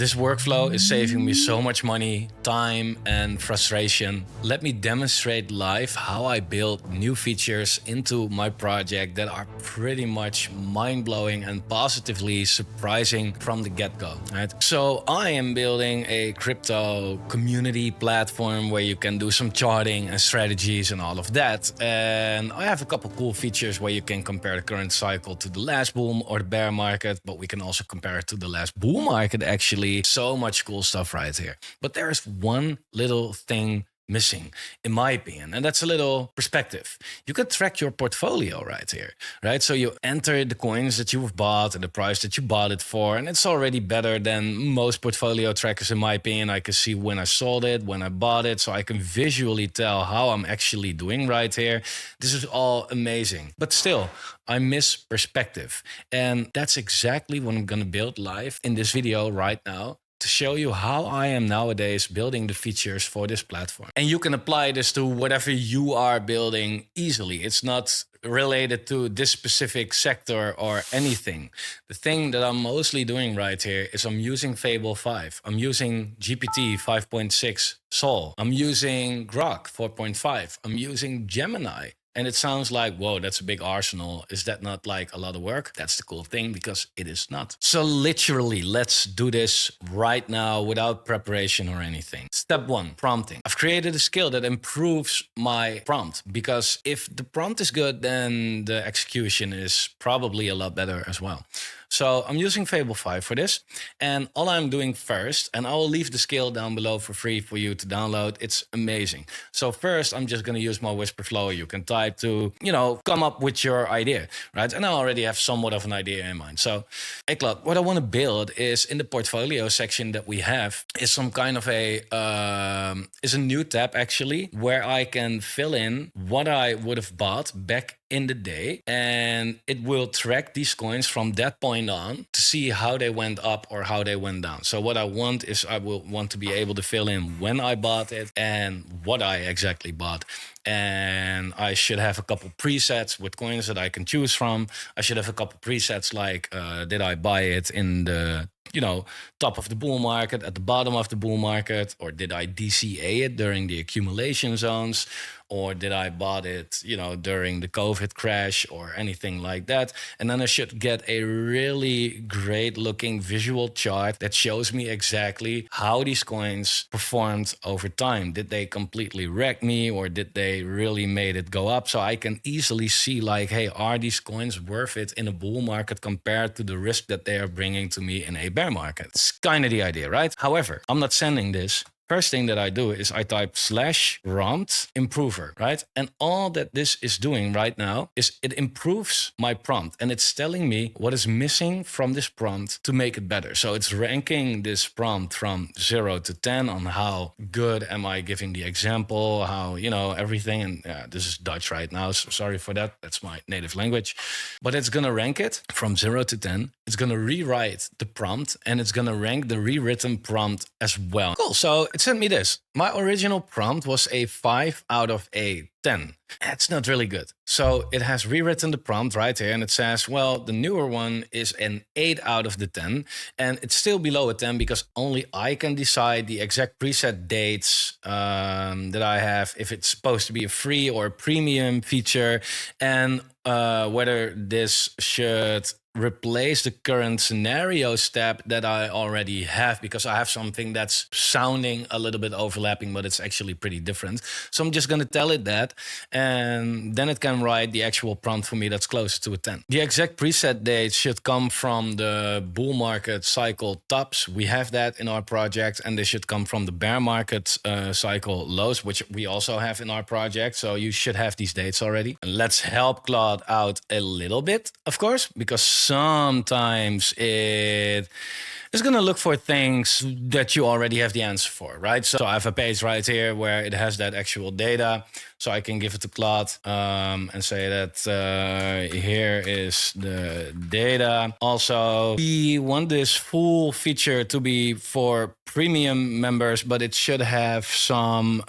This workflow is saving me so much money, time, and frustration. Let me demonstrate live how I build new features into my project that are pretty much mind-blowing and positively surprising from the get-go, right? So I am building a crypto community platform where you can do some charting and strategies and all of that. And I have a couple cool features where you can compare the current cycle to the last boom or the bear market, but we can also compare it to the last bull market actually. So much cool stuff right here. But there is one little thing missing, in my opinion, and that's a little perspective. You can track your portfolio right here, right? So you enter the coins that you have bought and the price that you bought it for, and it's already better than most portfolio trackers, in my opinion. I can see when I sold it, when I bought it, so I can visually tell how I'm actually doing right here. This is all amazing, but still, I miss perspective, and that's exactly what I'm gonna build live in this video right now, to show you how I am nowadays building the features for this platform. And you can apply this to whatever you are building easily. It's not related to this specific sector or anything. The thing that I'm mostly doing right here is I'm using Fable 5. I'm using GPT 5.6 Sol. I'm using Grok 4.5. I'm using Gemini. And it sounds like, whoa, that's a big arsenal. Is that not like a lot of work? That's the cool thing, because it is not. So literally, let's do this right now without preparation or anything. Step 1, prompting. I've created a skill that improves my prompt, because if the prompt is good, then the execution is probably a lot better as well. So I'm using Fable 5 for this. And all I'm doing first, and I will leave the skill down below for free for you to download. It's amazing. So first, I'm just going to use my whisper flow. You can type to, come up with your idea, right? And I already have somewhat of an idea in mind. So, hey, Claude, what I want to build is in the portfolio section that we have is some kind of is a new tab actually, where I can fill in what I would have bought back in the day, and it will track these coins from that point on to see how they went up or how they went down. So what I want is I will want to be able to fill in when I bought it and what I exactly bought. And I should have a couple presets with coins that I can choose from. I should have a couple presets like, did I buy it in the top of the bull market, at the bottom of the bull market, or did I DCA it during the accumulation zones, or did I bought it, during the COVID crash or anything like that? And then I should get a really great looking visual chart that shows me exactly how these coins performed over time. Did they completely wreck me, or did they really made it go up? So I can easily see like, hey, are these coins worth it in a bull market compared to the risk that they are bringing to me in a bear market? It's kind of the idea, right? However, I'm not sending this. First thing that I do is I type /prompt improver, right? And all that this is doing right now is it improves my prompt, and it's telling me what is missing from this prompt to make it better. So it's ranking this prompt from 0 to 10 on how good am I giving the example, how, everything. And this is Dutch right now, so sorry for that. That's my native language. But it's going to rank it from 0 to 10. It's going to rewrite the prompt, and it's going to rank the rewritten prompt as well. Cool. So it sent me this. My original prompt was a 5 out of a 10. That's not really good. So it has rewritten the prompt right here, and it says, well, the newer one is an 8 out of the 10, and it's still below a 10 because only I can decide the exact preset dates that I have, if it's supposed to be a free or a premium feature, and whether this should replace the current scenarios tab that I already have, because I have something that's sounding a little bit overlapping, but it's actually pretty different. So I'm just going to tell it that, and then it can write the actual prompt for me that's closer to a 10. The exact preset date should come from the bull market cycle tops. We have that in our project, and they should come from the bear market cycle lows, which we also have in our project. So you should have these dates already. And let's help Claude out a little bit, of course, because sometimes it is going to look for things that you already have the answer for, right? So I have a page right here where it has that actual data. So I can give it to Claude and say that here is the data. Also, we want this full feature to be for premium members, but it should have some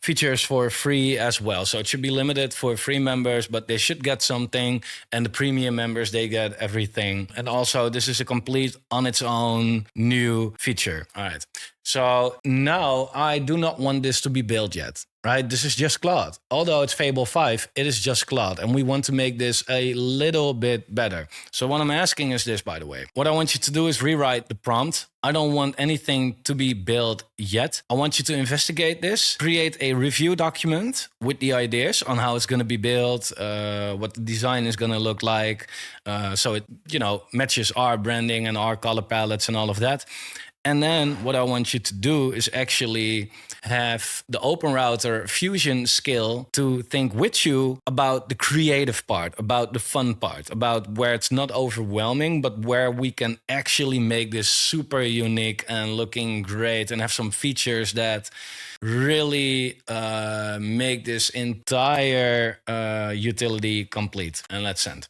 features for free as well. So it should be limited for free members, but they should get something, and the premium members, they get everything. And also, this is a complete on its own new feature. All right. So now I do not want this to be built yet, right? This is just Claude. Although it's Fable 5, it is just Claude. And we want to make this a little bit better. So what I'm asking is this, by the way. What I want you to do is rewrite the prompt. I don't want anything to be built yet. I want you to investigate this, create a review document with the ideas on how it's going to be built, what the design is going to look like. So it, matches our branding and our color palettes and all of that. And then what I want you to do is actually have the Open Router Fusion skill to think with you about the creative part, about the fun part, about where it's not overwhelming, but where we can actually make this super unique and looking great and have some features that really make this entire utility complete. And let's send.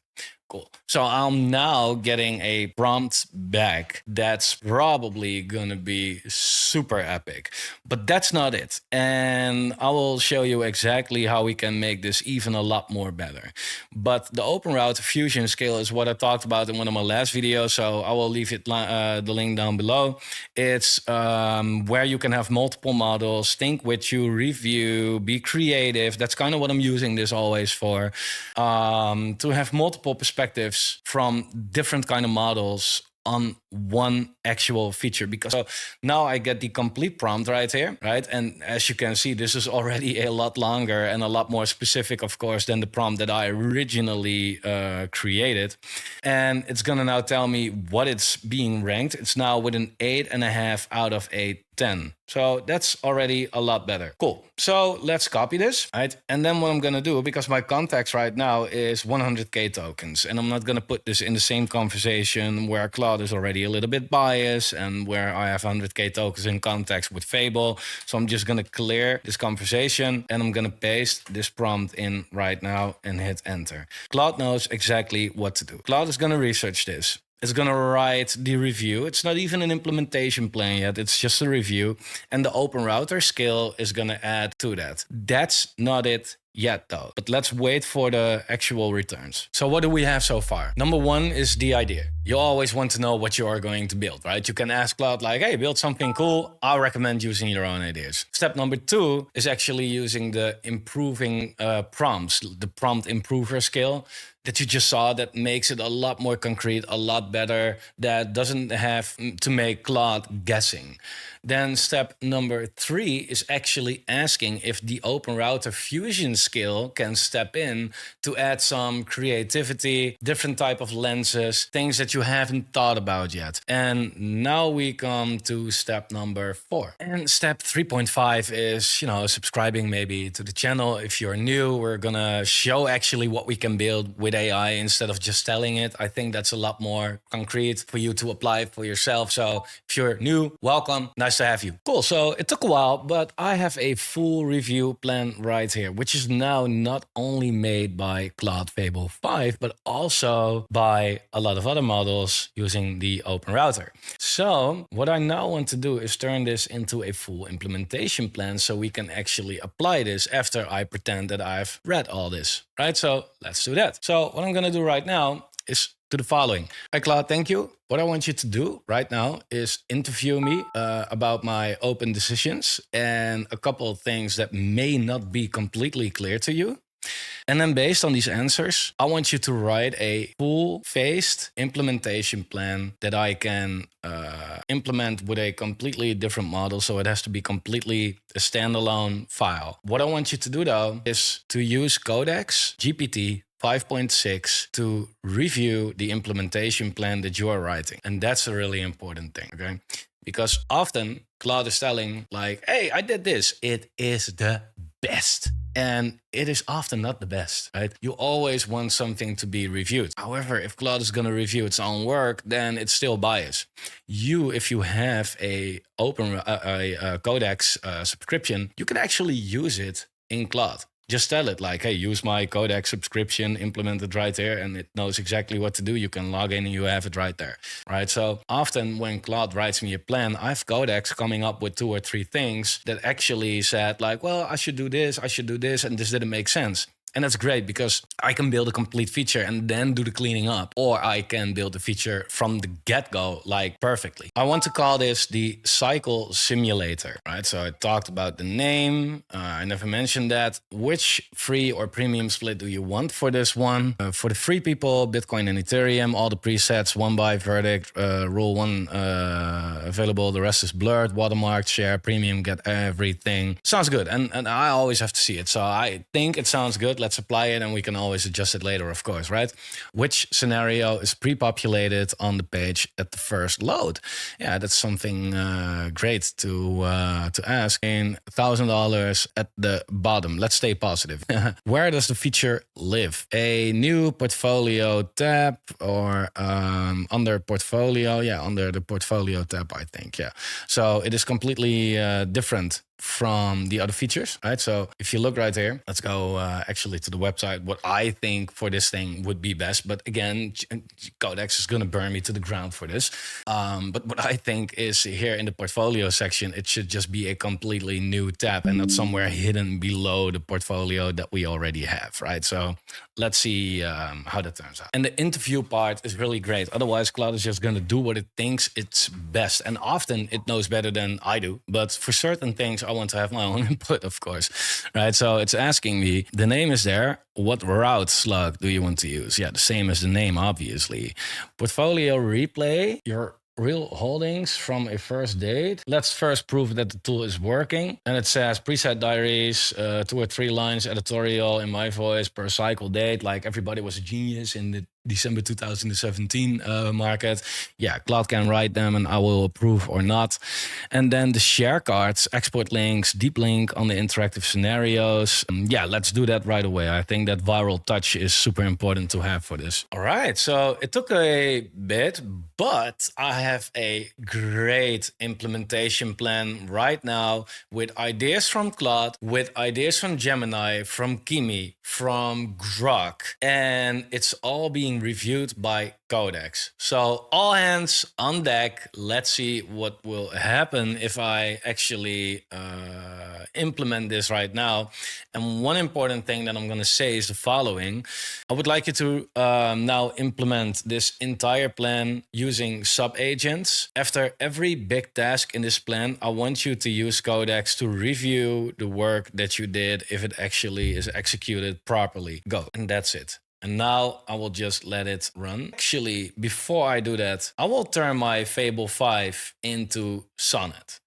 Cool. So I'm now getting a prompt back that's probably going to be super epic, but that's not it. And I will show you exactly how we can make this even a lot more better. But the Open Router Fusion skill is what I talked about in one of my last videos. So I will leave it the link down below. It's where you can have multiple models, think with you, review, be creative. That's kind of what I'm using this always for, to have multiple perspectives from different kind of models on one actual feature. Because so now I get the complete prompt right here, right? And as you can see, this is already a lot longer and a lot more specific, of course, than the prompt that I originally created. And it's gonna now tell me what it's being ranked. It's now with an 8.5 out of 10. So that's already a lot better. Cool. So let's copy this, right? And then what I'm going to do, because my context right now is 100K tokens, and I'm not going to put this in the same conversation where Claude is already a little bit biased and where I have 100K tokens in context with Fable. So I'm just going to clear this conversation and I'm going to paste this prompt in right now and hit enter. Claude knows exactly what to do. Claude is going to research this. It's going to write the review. It's not even an implementation plan yet. It's just a review. And the Open Router skill is going to add to that. That's not it yet though, but let's wait for the actual returns. So what do we have so far? Number one is the idea. You always want to know what you are going to build, right? You can ask Claude like, hey, build something cool. I recommend using your own ideas. Step number two is actually using the improving prompts, the prompt improver skill that you just saw, that makes it a lot more concrete, a lot better, that doesn't have to make Claude guessing. Then step number three is actually asking if the Open Router Fusion skill can step in to add some creativity, different type of lenses, things that you haven't thought about yet. And now we come to step number 4. And step 3.5 is, subscribing maybe to the channel. If you're new, we're gonna show actually what we can build with AI instead of just telling it. I think that's a lot more concrete for you to apply for yourself. So if you're new, welcome. Nice to have you. Cool. So it took a while, but I have a full review plan right here, which is now not only made by Claude Fable 5, but also by a lot of other models using the Open Router. So what I now want to do is turn this into a full implementation plan so we can actually apply this after I pretend that I've read all this, right? So let's do that. So what I'm going to do right now is to the following. Hi, Claude, thank you. What I want you to do right now is interview me about my open decisions and a couple of things that may not be completely clear to you. And then based on these answers, I want you to write a full-phased implementation plan that I can implement with a completely different model. So it has to be completely a standalone file. What I want you to do though is to use Codex GPT 5.6 to review the implementation plan that you are writing. And that's a really important thing, okay? Because often Claude is telling like, hey, I did this. It is the best. And it is often not the best, right? You always want something to be reviewed. However, if Claude is going to review its own work, then it's still biased. If you have a Codex subscription, you can actually use it in Claude. Just tell it like, hey, use my Codex subscription, implement it right there, and it knows exactly what to do. You can log in and you have it right there, right? So often when Claude writes me a plan, I have Codex coming up with 2 or 3 things that actually said like, well, I should do this, and this didn't make sense. And that's great because I can build a complete feature and then do the cleaning up. Or I can build a feature from the get-go, like perfectly. I want to call this the cycle simulator, right? So I talked about the name. I never mentioned that. Which free or premium split do you want for this one? For the free people, Bitcoin and Ethereum, all the presets, 1 by verdict, rule 1 available. The rest is blurred, watermarked, share, premium, get everything. Sounds good. And I always have to see it. So I think it sounds good. Let's apply it and we can always adjust it later, of course, right? Which scenario is pre-populated on the page at the first load? Yeah, that's something great to ask. In $1,000 at the bottom. Let's stay positive. Where does the feature live? A new portfolio tab or under portfolio? Yeah, under the portfolio tab, I think. Yeah. So it is completely different from the other features, right? So if you look right here, let's go actually to the website, what I think for this thing would be best. But again, Codex is going to burn me to the ground for this. But what I think is here in the portfolio section, it should just be a completely new tab and not somewhere hidden below the portfolio that we already have, right? So let's see how that turns out. And the interview part is really great. Otherwise, Claude is just going to do what it thinks it's best. And often it knows better than I do. But for certain things, I want to have my own input, of course, right? So it's asking me, the name is there. What route slug do you want to use? Yeah, the same as the name, obviously. Portfolio replay, your real holdings from a first date. Let's first prove that the tool is working. And it says preset diaries, 2 or 3 lines editorial in my voice per cycle date. Like everybody was a genius in the December 2017 market. Yeah, Claude can write them and I will approve or not. And then the share cards, export links, deep link on the interactive scenarios. Yeah, let's do that right away. I think that viral touch is super important to have for this. All right, so it took a bit, but I have a great implementation plan right now with ideas from Claude, with ideas from Gemini, from Kimi, from Grok, and it's all being reviewed by Codex. So all hands on deck. Let's see what will happen if I actually implement this right now. And one important thing that I'm going to say is the following. I would like you to now implement this entire plan using subagents. After every big task in this plan, I want you to use Codex to review the work that you did if it actually is executed properly. Go. And that's it. And now I will just let it run. Actually, before I do that, I will turn my Fable 5 into Sonnet.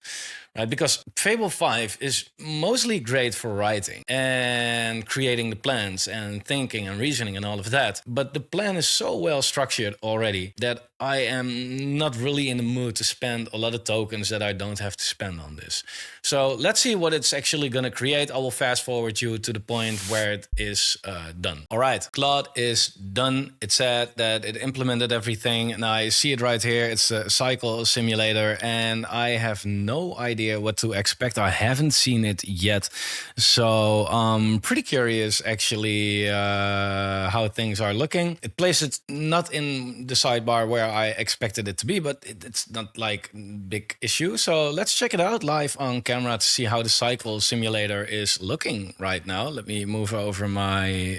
Right? Because Fable 5 is mostly great for writing and creating the plans and thinking and reasoning and all of that. But the plan is so well structured already that I am not really in the mood to spend a lot of tokens that I don't have to spend on this. So let's see what it's actually going to create. I will fast forward you to the point where it is done. All right, Claude is done. It said that it implemented everything and I see it right here. It's a cycle simulator and I have no idea what to expect. I haven't seen it yet. So I'm pretty curious actually how things are looking. It places it not in the sidebar where I expected it to be, but it's not like big issue. So let's check it out live on camera to see how the cycle simulator is looking right now. Let me move over my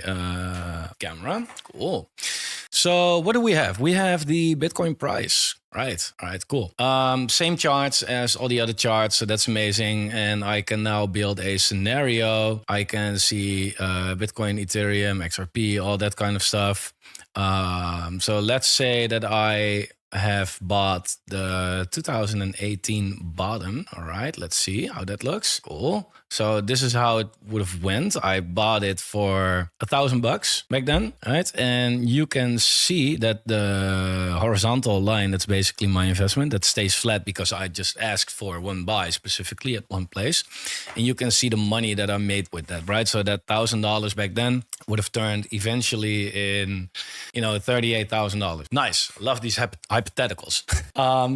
camera. Cool. So what do we have? We have the Bitcoin price. Right. All right, cool. Same charts as all the other charts. So that's amazing. And I can now build a scenario. I can see Bitcoin, Ethereum, XRP, all that kind of stuff. So let's say that I have bought the 2018 bottom. All right, let's see how that looks. Cool. So this is how it would have went. I bought it for $1,000 back then, right? And you can see that the horizontal line, that's basically my investment, that stays flat because I just asked for one buy specifically at one place. And you can see the money that I made with that, right? So that $1,000 back then would have turned eventually in, $38,000. Nice. Love these hypotheticals.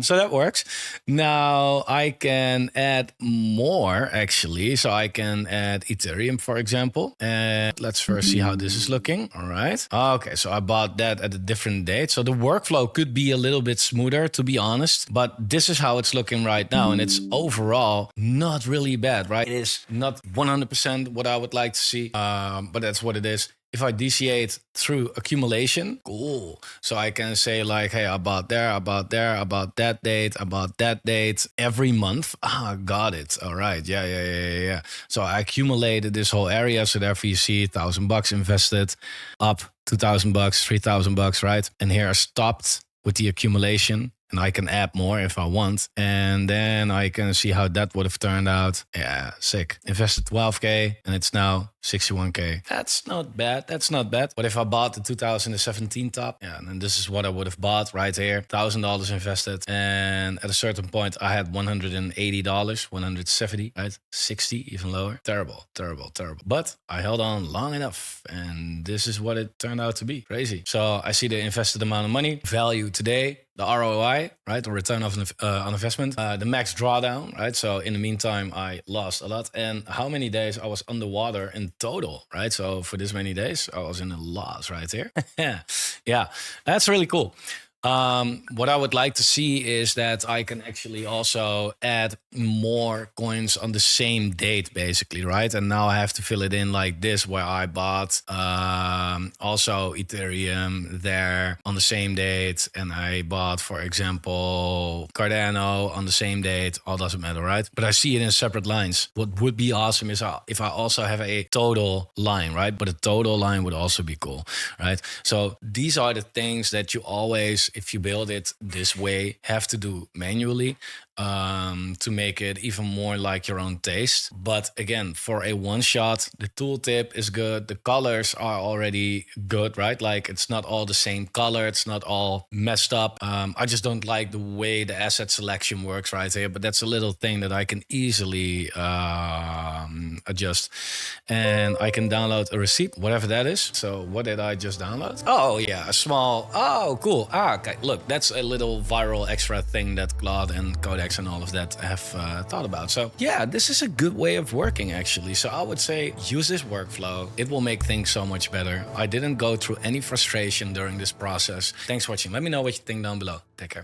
So that works. Now I can add more actually. So I can add Ethereum, for example. And let's first see how this is looking. All right. Okay. So I bought that at a different date. So the workflow could be a little bit smoother, to be honest. But this is how it's looking right now. And it's overall not really bad, right? It is not 100% what I would like to see. But that's what it is. If I DCate through accumulation, cool. So I can say like, hey, I bought there, I bought there, I bought that date, I bought that date every month. Got it. All right. Yeah. So I accumulated this whole area. So therefore you see $1,000 invested, up $2,000, $3,000, right? And here I stopped with the accumulation. And I can add more if I want. And then I can see how that would have turned out. Yeah, sick. Invested 12K and it's now 61K. That's not bad. But if I bought the 2017 top, then this is what I would have bought right here. $1,000 invested. And at a certain point, I had $180, 170, right? 60, even lower. Terrible. But I held on long enough. And this is what it turned out to be. Crazy. So I see the invested amount of money, value today, the ROI, right, or return on investment, the max drawdown, right? So in the meantime, I lost a lot. And how many days I was underwater in total, right? So for this many days, I was in a loss right here. Yeah, that's really cool. What I would like to see is that I can actually also add more coins on the same date, basically, right? And now I have to fill it in like this, where I bought also Ethereum there on the same date. And I bought, for example, Cardano on the same date. All doesn't matter, right? But I see it in separate lines. What would be awesome is if I also have a total line, right? But a total line would also be cool, right? So these are the things that you always, if you build it this way, have to do manually to make it even more like your own taste. But again, for a one shot, the tooltip is good. The colors are already good, right? Like it's not all the same color. It's not all messed up. I just don't like the way the asset selection works right here, but that's a little thing that I can easily adjust. And I can download a receipt, whatever that is. So what did I just download? Oh yeah, a small, oh cool. Okay, look, that's a little viral extra thing that Claude and Codex and all of that have thought about. So yeah, this is a good way of working actually. So I would say use this workflow. It will make things so much better. I didn't go through any frustration during this process. Thanks for watching. Let me know what you think down below. Take care.